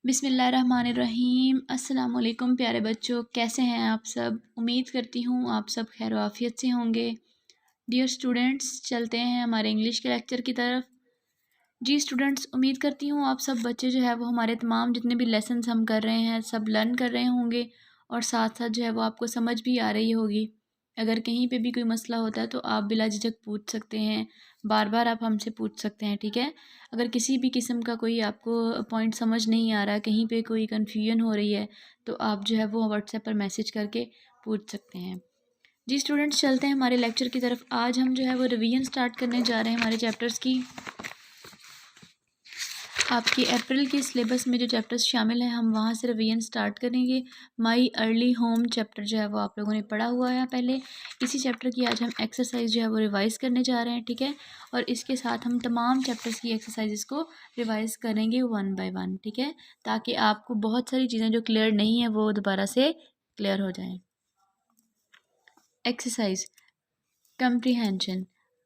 बिस्मिल्लाहिर्रहमानिर्रहीम। अस्सलाम वालेकुम प्यारे बच्चों, कैसे हैं आप सब। उम्मीद करती हूँ आप सब खैर आफियत से होंगे। डियर स्टूडेंट्स, चलते हैं हमारे इंग्लिश के लेक्चर की तरफ। जी स्टूडेंट्स, उम्मीद करती हूँ आप सब बच्चे जो है वो हमारे तमाम जितने भी लेसन्स हम कर रहे हैं सब लर्न कर रहे होंगे और साथ साथ जो है वो आपको समझ भी आ रही होगी। अगर कहीं पे भी कोई मसला होता है तो आप बिला झिझक पूछ सकते हैं, बार बार आप हमसे पूछ सकते हैं, ठीक है। अगर किसी भी किस्म का कोई आपको पॉइंट समझ नहीं आ रहा, कहीं पे कोई कन्फ्यूजन हो रही है तो आप जो है वो व्हाट्सएप पर मैसेज करके पूछ सकते हैं। जी स्टूडेंट्स, चलते हैं हमारे लेक्चर की तरफ। आज हम जो है वो रिवीजन स्टार्ट करने जा रहे हैं हमारे चैप्टर्स की। आपकी अप्रैल के सिलेबस में जो चैप्टर्स शामिल हैं हम वहाँ से रिवीजन स्टार्ट करेंगे। माई अर्ली होम चैप्टर जो है वो आप लोगों ने पढ़ा हुआ है पहले। इसी चैप्टर की आज हम एक्सरसाइज जो है वो रिवाइज़ करने जा रहे हैं, ठीक है। और इसके साथ हम तमाम चैप्टर्स की एक्सरसाइजेस को रिवाइज़ करेंगे 1 बाय 1, ठीक है, ताकि आपको बहुत सारी चीज़ें जो क्लियर नहीं है वो दोबारा से क्लियर हो जाएँ। Exercise comprehension.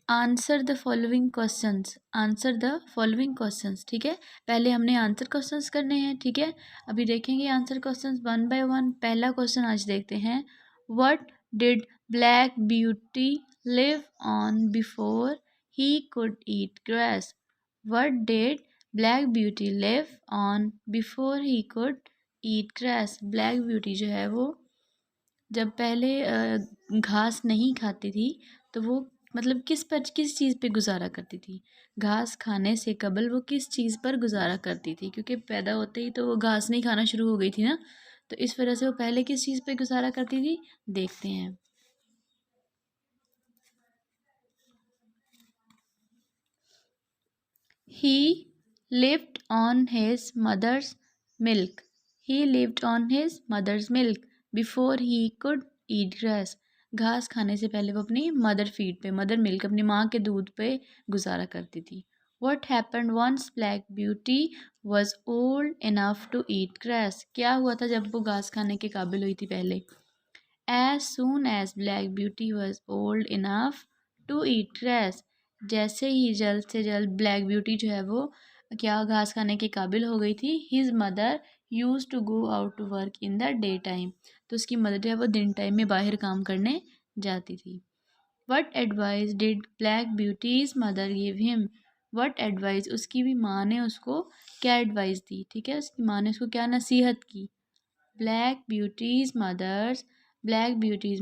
Answer the following questions. Answer the following questions, ठीक है। पहले हमने आंसर क्वेश्चंस करने हैं, ठीक है। अभी देखेंगे आंसर क्वेश्चंस 1 बाय 1। पहला क्वेश्चन आज देखते हैं। What did black beauty live on before he could eat grass. What did black beauty live on before he could eat grass. Black beauty जो है वो जब पहले घास नहीं खाती थी तो वो मतलब किस चीज़ पे गुजारा करती थी। घास खाने से कबल वो किस चीज़ पर गुजारा करती थी, क्योंकि पैदा होते ही तो वो घास नहीं खाना शुरू हो गई थी ना, तो इस वजह से वो पहले किस चीज़ पे गुजारा करती थी देखते हैं। He lived on his mother's milk. He lived on his mother's milk before he could eat grass. घास खाने से पहले वो अपनी मदर फीड पे, मदर मिल्क, अपनी माँ के दूध पे गुजारा करती थी। What happened once Black Beauty was old enough to eat grass? क्या हुआ था जब वो घास खाने के काबिल हुई थी पहले। As soon as Black Beauty was old enough to eat grass, जैसे ही जल्द से जल्द ब्लैक ब्यूटी जो है वो क्या घास खाने के काबिल हो गई थी। His mother use to go out to work in the day time, तो उसकी मदर जो है वो दिन टाइम में बाहर काम करने जाती थी। What advice did black beauty's mother give him. What advice, उसकी भी माँ ने उसको क्या एडवाइस दी, ठीक है, उसकी माँ ने उसको क्या नसीहत की। Black beauty's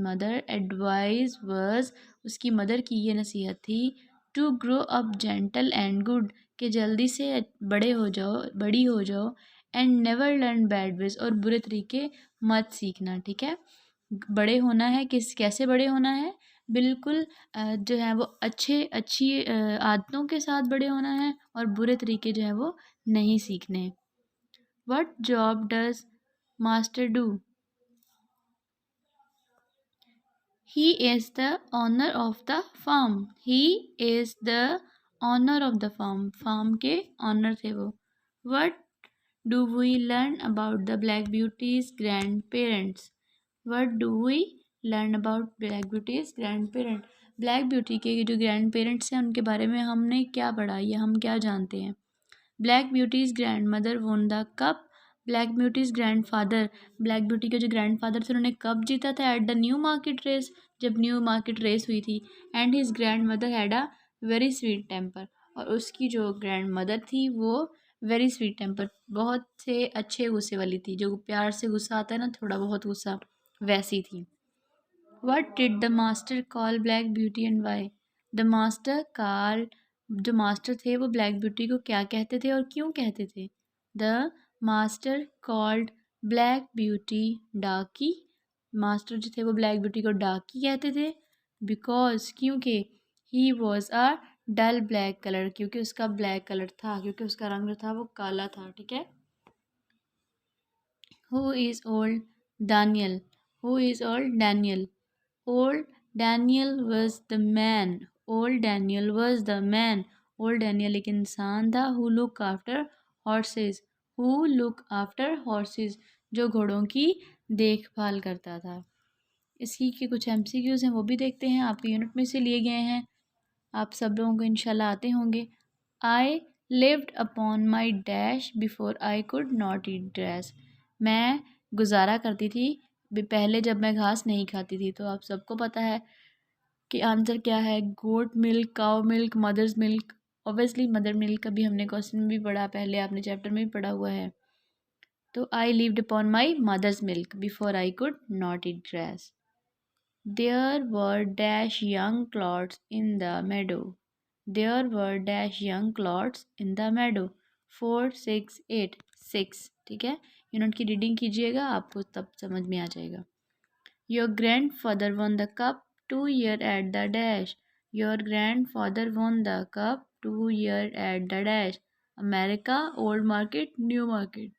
mother advice was, उसकी मदर की ये नसीहत थी, to grow up gentle and good, कि जल्दी से बड़े हो जाओ, बड़ी हो जाओ, and never learn bad ways, और बुरे तरीके मत सीखना, ठीक है। बड़े होना है, कैसे बड़े होना है, बिल्कुल जो है वो अच्छी आदतों के साथ बड़े होना है और बुरे तरीके जो है वो नहीं सीखने। What job does master do. He is the owner of the farm. He is the owner of the farm. Farm के owner थे वो। What do we learn about the Black Beauty's grandparents? What do we learn about Black Beauty's grandparents? Black Beauty के जो grandparents हैं उनके बारे में हमने क्या पढ़ा या हम क्या जानते हैं। Black beauty's grandmother won the cup. Black beauty's grandfather, black beauty के जो ग्रैंड फादर थे उन्होंने कप जीता था at the new market race, जब न्यू मार्केट रेस हुई थी। And his grandmother had a very sweet temper, और उसकी जो ग्रैंड मदर थी वो वेरी स्वीट टेम्पर, बहुत से अच्छे गुस्से वाली थी, जो प्यार से गुस्सा आता है ना, थोड़ा बहुत गुस्सा, वैसी थी। What did the master call black beauty and why. The master call, जो मास्टर थे वो ब्लैक ब्यूटी को क्या कहते थे और क्यों कहते थे। The master called Black Beauty darkie. Master जो थे वो ब्लैक ब्यूटी को डाकी कहते थे, बिकॉज, क्योंकि, he was a dull black colour, क्योंकि उसका ब्लैक कलर था, क्योंकि उसका रंग जो था वो काला था, ठीक है। Who is old Daniel. Who is old Daniel. Old Daniel was the man. Old Daniel was the man. Old Daniel एक इंसान था who look after horses. Who look after horses, जो घोड़ों की देखभाल करता था। इसी के कुछ MCQs हैं वो भी देखते हैं, आपके यूनिट में से लिए गए हैं, आप सब लोगों को इंशाल्लाह आते होंगे। I lived upon my dash before I could not eat grass. मैं गुजारा करती थी पहले जब मैं घास नहीं खाती थी। तो आप सबको पता है कि आंसर क्या है, goat milk, cow milk, mother's milk. Obviously mother milk, अभी हमने क्वेश्चन में भी पढ़ा, पहले आपने चैप्टर में भी पढ़ा हुआ है। तो I lived upon my mother's milk before I could not eat grass. There were dash young colts in the meadow. There were dash young colts in the meadow. 4 6 8 6, ठीक है। यूनिट की रीडिंग कीजिएगा, आपको तब समझ में आ जाएगा। Your grand father one the cup 2 year at the dash. Your grandfather won the cup 2 year at the dash. America, old market, new market.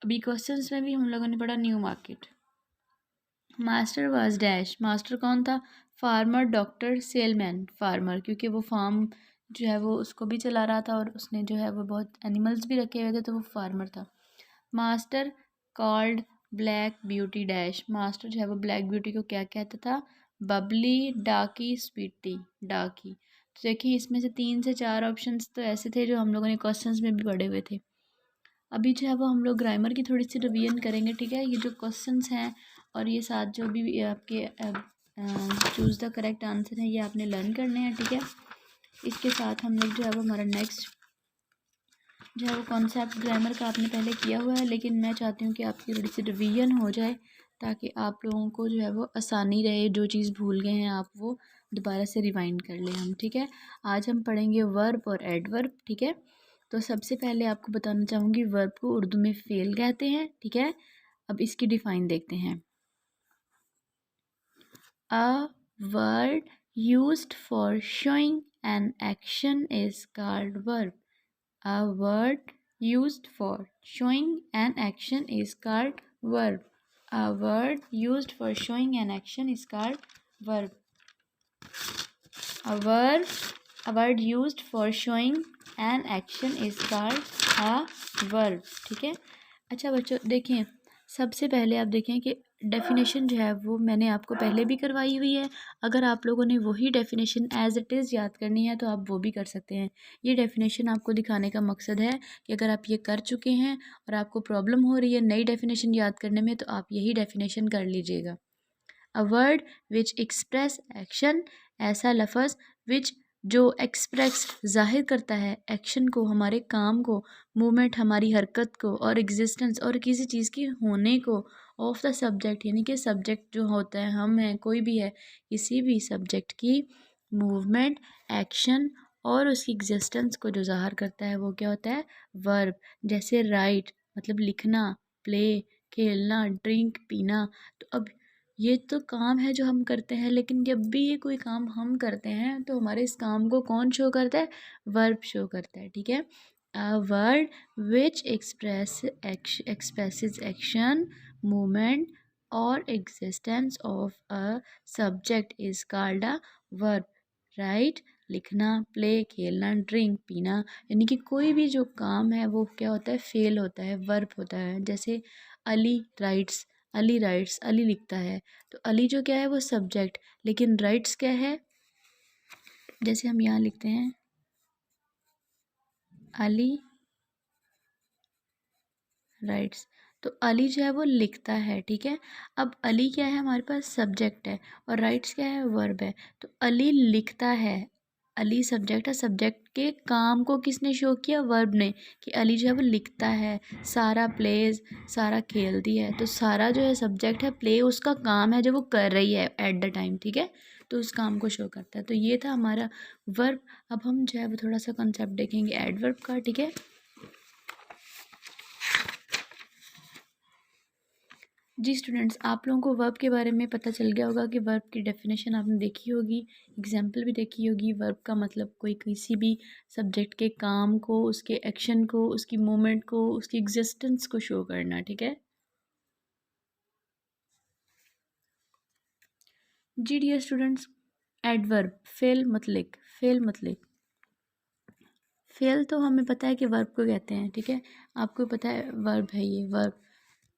अभी क्वेश्चंस में भी हम लोगों ने पढ़ा new market. Master was dash. Master कौन था? Farmer, doctor, salesman. Farmer क्योंकि वो फार्म जो है वो उसको भी चला रहा था और उसने जो है वो बहुत एनिमल्स भी रखे हुए थे, तो वो फार्मर था। Master called Black beauty dash. Master जो है वो ब्लैक ब्यूटी को क्या कहता था? बबली, डाकी, स्वीटी। डाकी। तो देखिए इसमें से 3 से 4 ऑप्शंस तो ऐसे थे जो हम लोगों ने क्वेश्चंस में भी पढ़े हुए थे। अभी जो है वो हम लोग ग्रामर की थोड़ी सी रिवीजन करेंगे, ठीक है। ये जो क्वेश्चंस हैं और ये साथ जो भी आपके चूज़ द करेक्ट आंसर है, ये आपने लर्न करने हैं, ठीक है। इसके साथ हम लोग जो है वो हमारा नेक्स्ट जो है वो कॉन्सेप्ट ग्रामर का आपने पहले किया हुआ है, लेकिन मैं चाहती हूँ कि आपकी थोड़ी सी रिवीजन हो जाए ताकि आप लोगों को जो है वो आसानी रहे। जो चीज़ भूल गए हैं आप वो दोबारा से रिवाइंड कर लें हम, ठीक है। आज हम पढ़ेंगे वर्ब और एडवर्ब, ठीक है। तो सबसे पहले आपको बताना चाहूँगी वर्ब को उर्दू में फेल कहते हैं, ठीक है। अब इसकी डिफ़ाइन देखते हैं। A word used for showing an action is called verb. A word used for showing an action is called verb. A word used for showing an action is called verb. A word used for showing an action is called a verb. ठीक है। अच्छा बच्चों देखें, सबसे पहले आप देखें कि डेफिनेशन जो है वो मैंने आपको पहले भी करवाई हुई है। अगर आप लोगों ने वही डेफिनेशन एज इट इज़ याद करनी है तो आप वो भी कर सकते हैं। ये डेफिनेशन आपको दिखाने का मकसद है कि अगर आप ये कर चुके हैं और आपको प्रॉब्लम हो रही है नई डेफिनेशन याद करने में, तो आप यही डेफिनेशन कर लीजिएगा। अ वर्ड विच एक्सप्रेस एक्शन, ऐसा लफ्ज़ विच जो एक्सप्रेस ज़ाहिर करता है एक्शन को, हमारे काम को, मूवमेंट हमारी हरकत को, और एग्जिस्टेंस और किसी चीज़ की होने को, ऑफ द सब्जेक्ट यानी कि सब्जेक्ट जो होता है हम हैं कोई भी है, किसी भी सब्जेक्ट की मूवमेंट, एक्शन और उसकी एग्जिस्टेंस को जो ज़ाहिर करता है वो क्या होता है? वर्ब। जैसे राइट मतलब लिखना, प्ले खेलना, ड्रिंक पीना। तो अब ये तो काम है जो हम करते हैं, लेकिन जब भी ये कोई काम हम करते हैं तो हमारे इस काम को कौन शो करता है? वर्ब शो करता है, ठीक है। A word which expresses action, movement और existence of a subject is called a verb. Write लिखना, प्ले खेलना, ड्रिंक पीना, यानी कि कोई भी जो काम है वो क्या होता है? फेल होता है, वर्ब होता है। जैसे अली राइट्स, अली राइट्स, अली लिखता है। तो अली जो क्या है वो सब्जेक्ट, लेकिन राइट्स क्या है? जैसे हम यहाँ लिखते हैं अली राइट्स, तो अली जो है वो लिखता है, ठीक है। अब अली क्या है? हमारे पास सब्जेक्ट है और राइट्स क्या है? वर्ब है। तो अली लिखता है, अली सब्जेक्ट है, सब्जेक्ट के काम को किसने शो किया? वर्ब ने, कि अली जो है वो लिखता है। सारा प्लेज, सारा खेलती है। तो सारा जो है सब्जेक्ट है, प्ले उसका काम है जो वो कर रही है एट द टाइम, ठीक है। तो उस काम को शो करता है। तो ये था हमारा वर्ब। अब हम जो है वो थोड़ा सा कॉन्सेप्ट देखेंगे एडवर्ब का, ठीक है। जी स्टूडेंट्स, आप लोगों को वर्ब के बारे में पता चल गया होगा कि वर्ब की डेफिनेशन आपने देखी होगी, एग्जाम्पल भी देखी होगी। वर्ब का मतलब कोई किसी भी सब्जेक्ट के काम को, उसके एक्शन को, उसकी मूवमेंट को, उसकी एग्जिस्टेंस को शो करना, ठीक है। जी डियर स्टूडेंट्स, एडवर्ब फेल मतलब, फेल मतलब, फेल तो हमें पता है कि वर्ब को कहते हैं, ठीक है। आपको पता है वर्ब है ये वर्ब।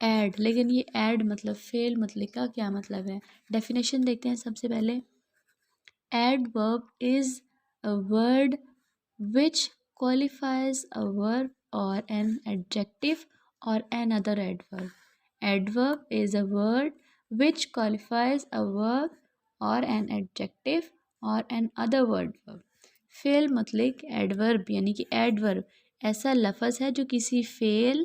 ऐड, लेकिन ये ऐड मतलब फेल मतलब का क्या मतलब है? डेफिनेशन देखते हैं सबसे पहले। Adverb is a word which qualifies a verb or an adjective or another adverb. Adverb is a word which qualifies a verb or an adjective or an other word verb. Fail मतलब adverb यानी कि adverb ऐसा लफ्ज़ है जो किसी fail,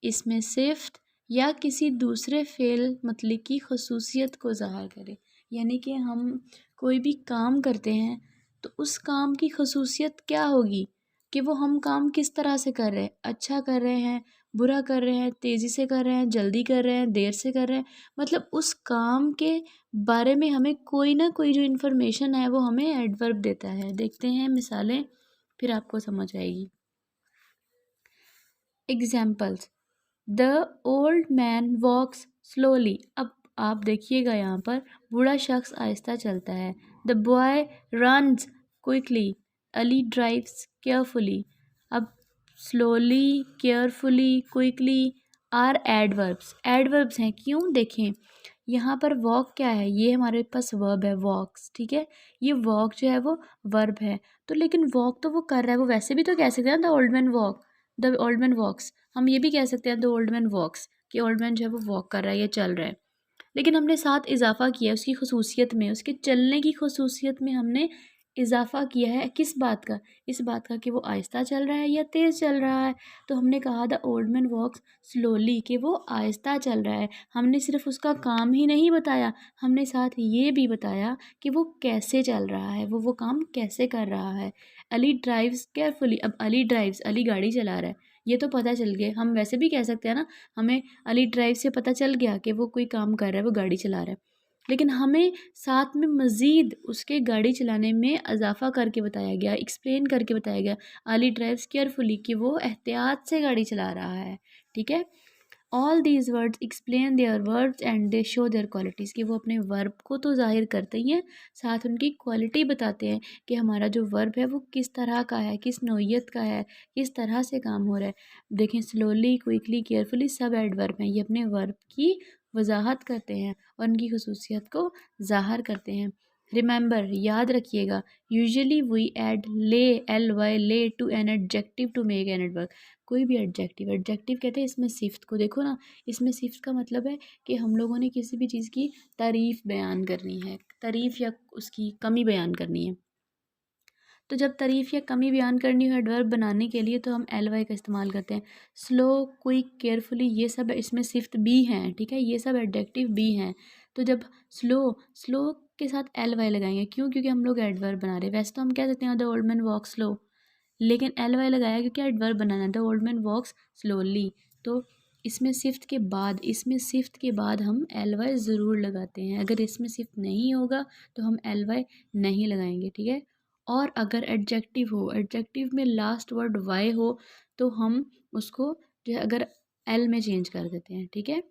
इसमें सिफ्त या किसी दूसरे फेल मतलब की खसूसियत को ज़ाहिर करे। यानी कि हम कोई भी काम करते हैं तो उस काम की खसूसियत क्या होगी कि वो हम काम किस तरह से कर रहे हैं, अच्छा कर रहे हैं, बुरा कर रहे हैं, तेज़ी से कर रहे हैं, जल्दी कर रहे हैं, देर से कर रहे हैं, मतलब उस काम के बारे में हमें कोई ना कोई जो इन्फॉर्मेशन है वो हमें एडवर्ब देता है। देखते हैं मिसालें, फिर आपको समझ आएगी। Examples, the old man walks slowly. अब आप देखिएगा यहाँ पर बूढ़ा शख्स आहिस्ता चलता है। The boy runs quickly, Ali drives carefully. अब slowly, carefully, quickly are adverbs. Adverbs हैं, क्यों? देखें यहाँ पर वॉक क्या है, ये हमारे पास वर्ब है वॉक्स, ठीक है। ये वॉक जो है वो वर्ब है, तो लेकिन वॉक तो वो कर रहा है, वो वैसे भी तो कह सकते हैं the old man walk, the old man walks. हम ये भी कह सकते हैं द ओल्ड मैन वॉक्स कि ओल्ड मैन जो है वो वॉक कर रहा है या चल रहा है, लेकिन हमने साथ इजाफा किया है उसकी खसूसियत में, उसके चलने की खसूसियत में हमने इजाफा किया है। किस बात का? इस बात का कि वो आहिस्ता चल रहा है या तेज़ चल रहा है। तो हमने कहा the old man walks slowly कि वो आहिस्ता चल रहा है। हमने सिर्फ उसका काम ही नहीं बताया, हमने साथ ये भी बताया कि वो कैसे चल रहा है, वो काम कैसे कर रहा है। Ali drives carefully. अब अली ड्राइव्स, अली गाड़ी चला रहा है, ये तो पता चल गया। हम वैसे भी कह सकते हैं ना, हमें अली ड्राइव से पता चल गया कि वो कोई काम कर रहा है, वो गाड़ी चला रहा है, लेकिन हमें साथ में मज़ीद उसके गाड़ी चलाने में इजाफा करके बताया गया, एक्सप्लेन करके बताया गया अली ड्राइव्स केयरफुली कि वो एहतियात से गाड़ी चला रहा है, ठीक है। All these words explain their verbs and they show their qualities कि वो अपने वर्ब को तो जाहिर करते ही हैं, साथ उनकी क्वालिटी बताते हैं कि हमारा जो वर्ब है वो किस तरह का है, किस नौइयत का है, किस तरह से काम हो रहा है। देखें स्लोली, क्विकली, केयरफुली सब एडवर्ब हैं, ये अपने वर्ब की वजाहत करते हैं और उनकी खसूसियत को ज़ाहिर करते हैं। रिमेंबर, याद रखिएगा, usually we add ly, L Y, ly to an adjective to make an adverb. कोई भी एडजेक्टिव, एडजेक्टिव कहते हैं इसमें सिफ्त को, देखो ना, इसमें सिफ्त का मतलब है कि हम लोगों ने किसी भी चीज़ की तारीफ़ बयान करनी है, तारीफ़ या उसकी कमी बयान करनी है। तो जब तारीफ़ या कमी बयान करनी हो एडवर्ब बनाने के लिए तो हम एल वाई का इस्तेमाल करते हैं। स्लो, क्विक, केयरफुली ये सब इसमें सिफ्त भी हैं, ठीक है, ये सब एडजेक्टिव भी हैं। तो जब स्लो, स्लो के साथ एल वाई लगाएंगे, क्यों? क्योंकि हम लोग एडवर्ब बना रहे हैं। वैसे तो हम कह सकते हैं the old man walk slow, लेकिन एल वाई लगाया क्योंकि एडवर्ब बनाना है, the old man walks slowly. तो इसमें सिफ्त के बाद हम एल वाई ज़रूर लगाते हैं। अगर इसमें सिफ्त नहीं होगा तो हम एल वाई नहीं लगाएंगे, ठीक है। और अगर एडजेक्टिव हो, एडजेक्टिव में लास्ट वर्ड वाई हो, तो हम उसको जो है अगर एल में चेंज कर देते हैं, ठीक है।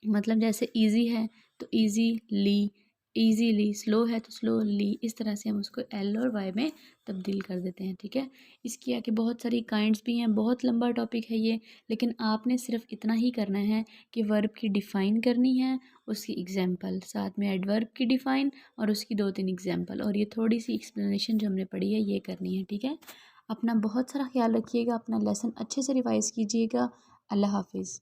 मतलब जैसे इजी है तो ईजीली, ईजीली, स्लो है तो स्लोली, इस तरह से हम उसको एल और वाई में तब्दील कर देते हैं, ठीक है। इसकी आगे बहुत सारी काइंड्स भी हैं, बहुत लंबा टॉपिक है ये, लेकिन आपने सिर्फ इतना ही करना है कि वर्ब की डिफ़ाइन करनी है, उसकी एग्जांपल, साथ में एडवर्ब की डिफ़ाइन और उसकी 2-3 एग्जांपल, और ये थोड़ी सी एक्सप्लेनेशन जो हमने पढ़ी है ये करनी है, ठीक है। अपना बहुत सारा ख्याल रखिएगा, अपना लेसन अच्छे से रिवाइज़ कीजिएगा। अल्लाह हाफिज़।